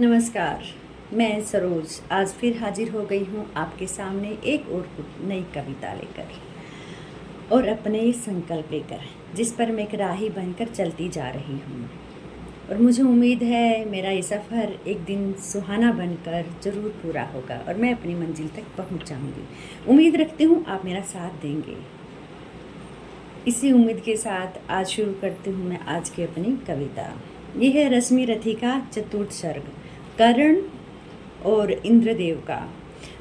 नमस्कार। मैं सरोज आज फिर हाजिर हो गई हूँ आपके सामने एक और नई कविता लेकर और अपने संकल्प लेकर, जिस पर मैं एक राही बनकर चलती जा रही हूँ। और मुझे उम्मीद है मेरा ये सफ़र एक दिन सुहाना बनकर ज़रूर पूरा होगा और मैं अपनी मंजिल तक पहुँच जाऊँगी। उम्मीद रखती हूँ आप मेरा साथ देंगे। इसी उम्मीद के साथ आज शुरू करती हूँ मैं आज की अपनी कविता। ये है रश्मि रथी का चतुर्थ सर्ग, कर्ण और इंद्रदेव का।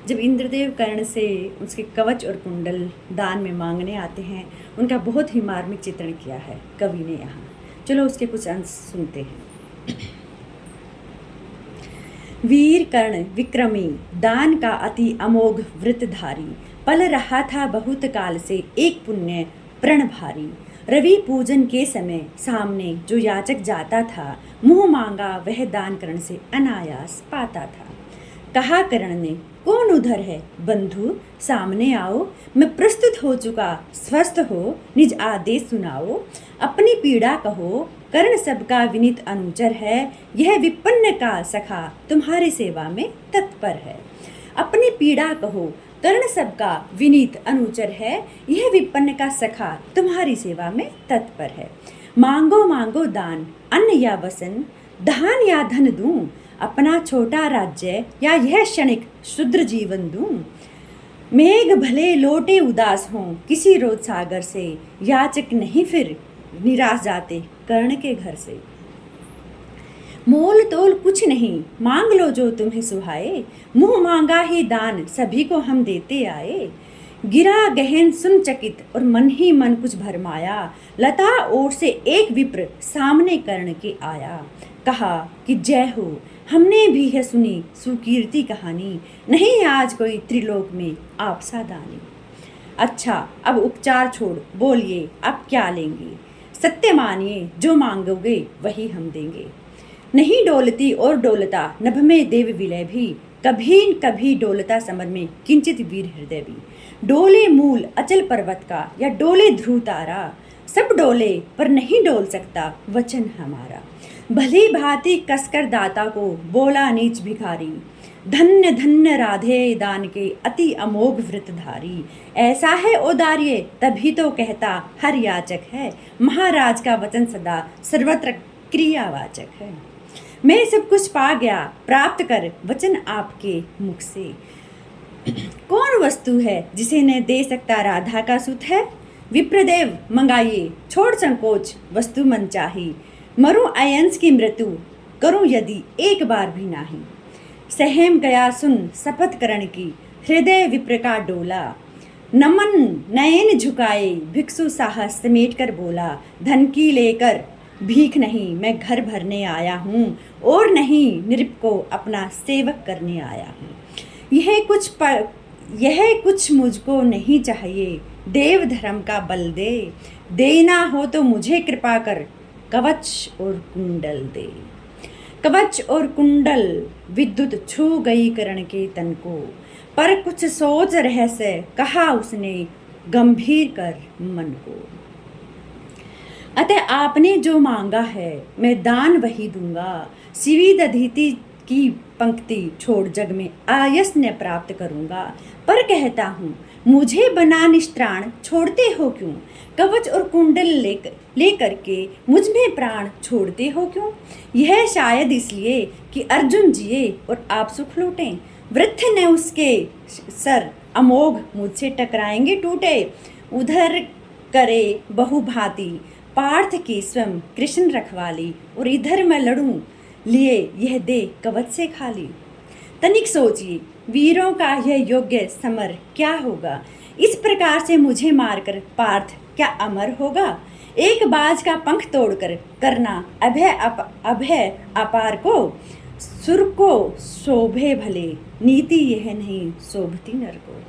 जब इंद्रदेव कर्ण से उसके कवच और कुंडल दान में मांगने आते हैं, उनका बहुत ही मार्मिक चित्रण किया है कवि ने यहाँ। चलो उसके कुछ अंश सुनते हैं। वीर कर्ण विक्रमी, दान का अति अमोघ व्रतधारी, पल रहा था बहुत काल से एक पुण्य प्रण भारी। रवि पूजन के समय सामने जो याचक जाता था, मुँह मांगा वह दान कर्ण से अनायास पाता था। कहा कर्ण ने, कौन उधर है बंधु, सामने आओ, मैं प्रस्तुत हो चुका, स्वस्थ हो, निज आदेश सुनाओ। अपनी पीड़ा कहो, कर्ण सबका विनीत अनुचर है, यह विपन्न का सखा तुम्हारी सेवा में तत्पर है। अपनी पीड़ा कहो, कर्ण सबका विनीत अनुचर है, यह विपन्न का सखा तुम्हारी सेवा में तत्पर है। मांगो मांगो दान, अन्न या वसन, धान या धन दूं, अपना छोटा राज्य या यह क्षणिक शुद्र जीवन दूं। मेघ भले लोटे उदास हों किसी रोज सागर से, याचक नहीं फिर निराश जाते कर्ण के घर से। मोल तोल कुछ नहीं, मांग लो जो तुम्हें सुहाए, मुँह मांगा ही दान सभी को हम देते आए। गिरा गहन सुन चकित और मन ही मन कुछ भरमाया, लता ओर से एक विप्र सामने कर्ण के आया। कहा कि जय हो, हमने भी है सुनी सुकीर्ति कहानी, नहीं आज कोई त्रिलोक में आप सा दानी। अच्छा अब उपचार छोड़ बोलिए अब क्या लेंगे, सत्य मानिए जो मांगोगे वही हम देंगे। नहीं डोलती और डोलता नभ में देव विलय भी, कभी कभी डोलता समर में किंचित वीर हृदय भी। डोले मूल अचल पर्वत का या डोले ध्रुव तारा, सब डोले पर नहीं डोल सकता वचन हमारा। भली भांति कसकर दाता को बोला नीच भिखारी, धन्य धन्य राधे दान के अति अमोघ व्रतधारी। ऐसा है औदार्य तभी तो कहता हर याचक है, महाराज का वचन सदा सर्वत्र क्रियावाचक है। मैं सब कुछ पा गया प्राप्त कर वचन आपके मुख से, कौन वस्तु है जिसे न दे सकता राधा का सुत है। विप्रदेव मंगाइए छोड़ संकोच वस्तु मन चाही, मरूं अयंस की मृत्यु करूं यदि एक बार भी नाही। सहम गया सुन शपथ करण की, हृदय विप्र का डोला, नमन नयन झुकाए भिक्षु साहस समेट कर बोला। धन की लेकर भीख नहीं मैं घर भरने आया हूँ, और नहीं नृप को अपना सेवक करने आया हूँ। यह कुछ मुझको नहीं चाहिए, देव धर्म का बल दे, देना हो तो मुझे कृपा कर कवच और कुंडल दे। कवच और कुंडल विद्युत छू गई कर्ण के तन को, पर कुछ सोच रहस्य कहा उसने गंभीर कर मन को। अतः आपने जो मांगा है मैं दान वही दूंगा, शिवी दधीति की पंक्ति छोड़ जग में आयस्न्य प्राप्त करूंगा। पर कहता हूँ मुझे बना निष्त्राण छोड़ते हो क्यों, कवच और कुंडल लेकर के मुझ में प्राण छोड़ते हो क्यों। यह शायद इसलिए कि अर्जुन जिए और आप सुख लूटें, वृद्ध ने उसके सर अमोघ मुझसे टकराएंगे टूटे। उधर करे बहुभांति पार्थ की स्वयं कृष्ण रखवाली, और इधर मैं लड़ूं लिए यह दे कवच से खाली। तनिक सोचिए वीरों का यह योग्य समर क्या होगा, इस प्रकार से मुझे मारकर पार्थ क्या अमर होगा। एक बाज का पंख तोड़कर करना अभय अपार को, सुर को शोभे भले नीति यह नहीं शोभती नर को।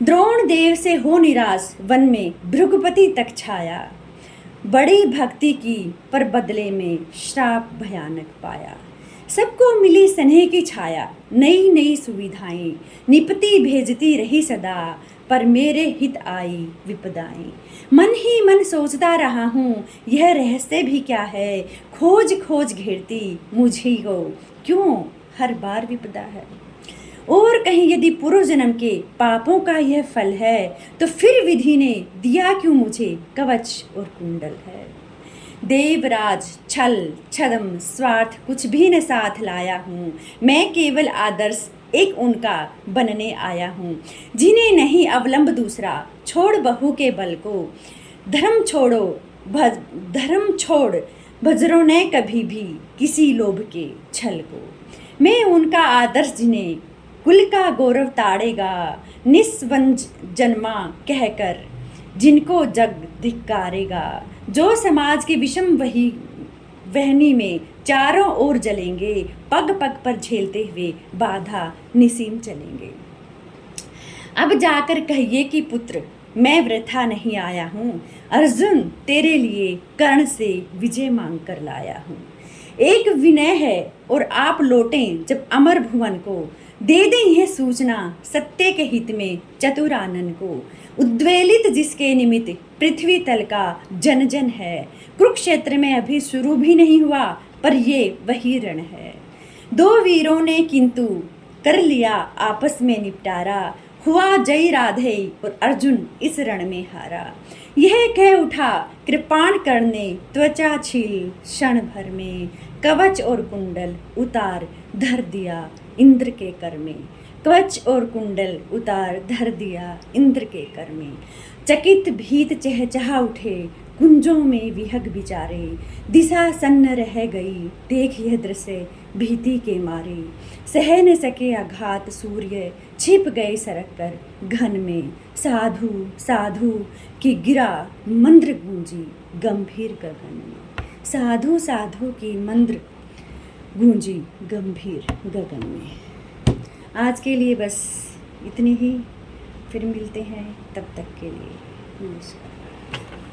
द्रोण देव से हो निराश वन में भृगुपति तक छाया, बड़ी भक्ति की पर बदले में श्राप भयानक पाया। सबको मिली स्नेह की छाया, नई नई सुविधाएं निपटी भेजती रही सदा, पर मेरे हित आई विपदाएं। मन ही मन सोचता रहा हूँ यह रहस्य भी क्या है, खोज खोज घेरती मुझे को क्यों हर बार विपदा है। और कहीं यदि पूर्व जन्म के पापों का यह फल है, तो फिर विधि ने दिया क्यों मुझे कवच और कुंडल है। देवराज छल छदम स्वार्थ कुछ भी न साथ लाया हूँ, मैं केवल आदर्श एक उनका बनने आया हूँ, जिन्हें नहीं अवलंब दूसरा छोड़ बहू के बल को। धर्म छोड़ भजरों ने कभी भी किसी लोभ के छल को। मैं उनका आदर्श जिन्हें कुल का गौरव ताड़ेगा, निस्वंज जन्मा कहकर जिनको जग धिक्कारेगा। जो समाज के विषम वहनी में चारों ओर जलेंगे, पग पग पर झेलते हुए बाधा निसीम चलेंगे। अब जाकर कहिए कि पुत्र मैं वृथा नहीं आया हूँ, अर्जुन तेरे लिए कर्ण से विजय मांग कर लाया हूँ। एक विनय है और आप लौटें जब अमर भुवन को, दे दें यह सूचना सत्य के हित में चतुरानन को। उद्वेलित जिसके निमित्त पृथ्वी तल का जन जन है, कुरुक्षेत्र में अभी शुरू भी नहीं हुआ पर ये वही रण है। दो वीरों ने किंतु कर लिया आपस में निपटारा, हुआ जय राधे और अर्जुन इस रण में हारा। यह कह उठा कृपाण करने त्वचा छील क्षण भर में, कवच और कुंडल उतार धर दिया इंद्र के कर में। कवच और कुंडल उतार धर दिया इंद्र के कर में। चकित भीत चहचहा उठे कुंजों में विहग बिचारे, दिशा सन्न रह गई देख यह दृश्य भीति के मारे। सह न सके आघात सूर्य छिप गए सरक कर घन में, साधु साधु की गिरा मंद्र गूंजी गंभीर गगन में। साधु साधु की मंद्र गूंजी गंभीर गगन में। आज के लिए बस इतनी ही, फिर मिलते हैं, तब तक के लिए नमस्कार।